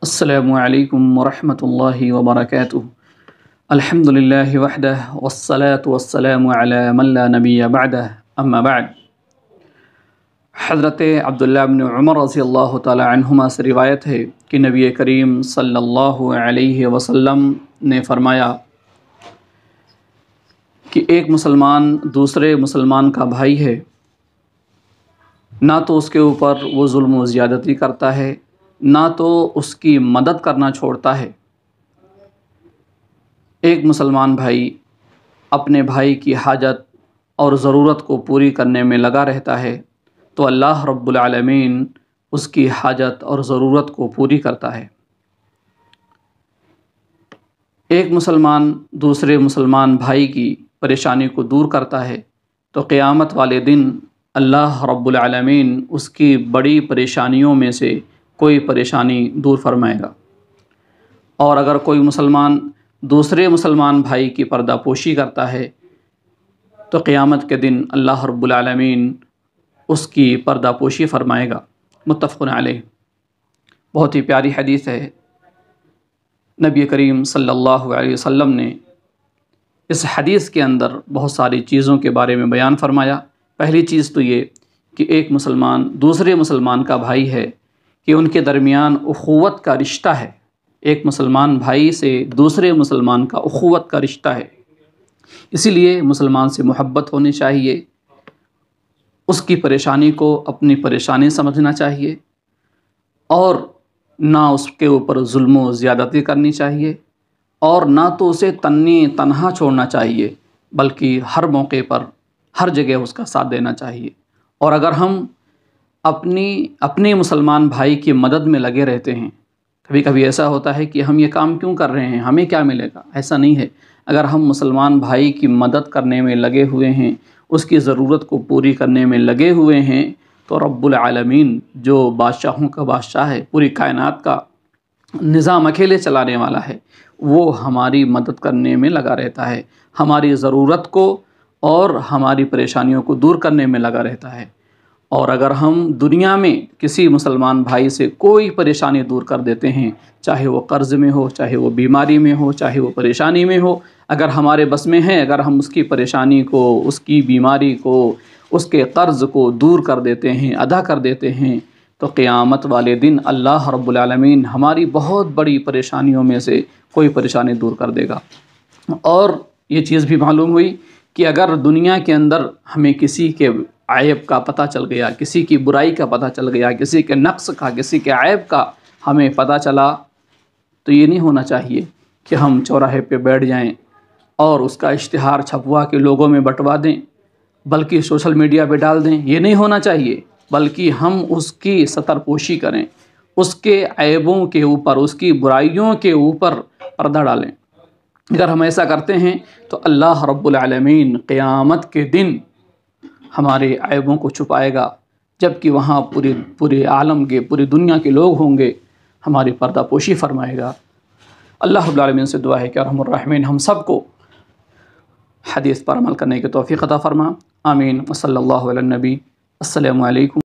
السلام علیکم ورحمۃ اللہ وبرکاتہ۔ الحمدللہ وحدہ والصلاة والسلام علی من لا نبی بعدہ، اما بعد۔ حضرت عبداللہ بن عمر رضی اللہ تعالی عنہما سے روایت ہے کہ نبی کریم صلی اللہ علیہ وسلم نے فرمایا کہ ایک مسلمان دوسرے مسلمان کا بھائی ہے، نہ تو اس کے اوپر وہ ظلم و زیادتی کرتا ہے، نہ تو اس کی مدد کرنا چھوڑتا ہے۔ ایک مسلمان بھائی اپنے بھائی کی حاجت اور ضرورت کو پوری کرنے میں لگا رہتا ہے تو اللہ رب العالمین اس کی حاجت اور ضرورت کو پوری کرتا ہے۔ ایک مسلمان دوسرے مسلمان بھائی کی پریشانی کو دور کرتا ہے تو قیامت والے دن اللہ رب العالمین اس کی بڑی پریشانیوں میں سے کوئی پریشانی دور فرمائے گا۔ اور اگر کوئی مسلمان دوسرے مسلمان بھائی کی پردہ پوشی کرتا ہے تو قیامت کے دن اللہ رب العالمین اس کی پردہ پوشی فرمائے گا۔ متفق علیہ۔ بہت ہی پیاری حدیث ہے۔ نبی کریم صلی اللہ علیہ وسلم نے اس حدیث کے اندر بہت ساری چیزوں کے بارے میں بیان فرمایا۔ پہلی چیز تو یہ کہ ایک مسلمان دوسرے مسلمان کا بھائی ہے کہ ان کے درمیان اخوت کا رشتہ ہے۔ ایک مسلمان بھائی سے دوسرے مسلمان کا اخوت کا رشتہ ہے، اسی لیے مسلمان سے محبت ہونی چاہیے، اس کی پریشانی کو اپنی پریشانی سمجھنا چاہیے اور نہ اس کے اوپر ظلم و زیادتی کرنی چاہیے اور نہ تو اسے تنہا چھوڑنا چاہیے، بلکہ ہر موقع پر ہر جگہ اس کا ساتھ دینا چاہیے۔ اور اگر ہم اپنے مسلمان بھائی کی مدد میں لگے رہتے ہیں، کبھی کبھی ایسا ہوتا ہے کہ ہم یہ کام کیوں کر رہے ہیں، ہمیں کیا ملے گا؟ ایسا نہیں ہے۔ اگر ہم مسلمان بھائی کی مدد کرنے میں لگے ہوئے ہیں، اس کی ضرورت کو پوری کرنے میں لگے ہوئے ہیں تو رب العالمین جو بادشاہوں کا بادشاہ ہے، پوری کائنات کا نظام اکیلے چلانے والا ہے، وہ ہماری مدد کرنے میں لگا رہتا ہے، ہماری ضرورت کو اور ہماری پریشانیوں کو دور کرنے میں لگا رہتا ہے۔ اور اگر ہم دنیا میں کسی مسلمان بھائی سے کوئی پریشانی دور کر دیتے ہیں، چاہے وہ قرض میں ہو، چاہے وہ بیماری میں ہو، چاہے وہ پریشانی میں ہو، اگر ہمارے بس میں ہے، اگر ہم اس کی پریشانی کو، اس کی بیماری کو، اس کے قرض کو دور کر دیتے ہیں، ادا کر دیتے ہیں، تو قیامت والے دن اللہ رب العالمین ہماری بہت بڑی پریشانیوں میں سے کوئی پریشانی دور کر دے گا۔ اور یہ چیز بھی معلوم ہوئی کہ اگر دنیا کے اندر ہمیں کسی کے عیب کا پتہ چل گیا، کسی کی برائی کا پتہ چل گیا، کسی کے نقص کا، کسی کے عیب کا ہمیں پتہ چلا، تو یہ نہیں ہونا چاہیے کہ ہم چوراہے پہ بیٹھ جائیں اور اس کا اشتہار چھپوا کے لوگوں میں بٹوا دیں، بلکہ سوشل میڈیا پہ ڈال دیں۔ یہ نہیں ہونا چاہیے، بلکہ ہم اس کی ستر پوشی کریں، اس کے عیبوں کے اوپر، اس کی برائیوں کے اوپر پردہ ڈالیں۔ اگر ہم ایسا کرتے ہیں تو اللہ رب العالمین قیامت کے دن ہمارے عیبوں کو چھپائے گا، جبکہ وہاں پورے عالم کے، پوری دنیا کے لوگ ہوں گے، ہماری پردہ پوشی فرمائے گا۔ اللہ رب العالمین سے دعا ہے کہ ارحم الراحمین ہم سب کو حدیث پر عمل کرنے کی توفیق عطا فرما۔ آمین۔ وصلی اللہ علی النبی۔ السلام علیکم۔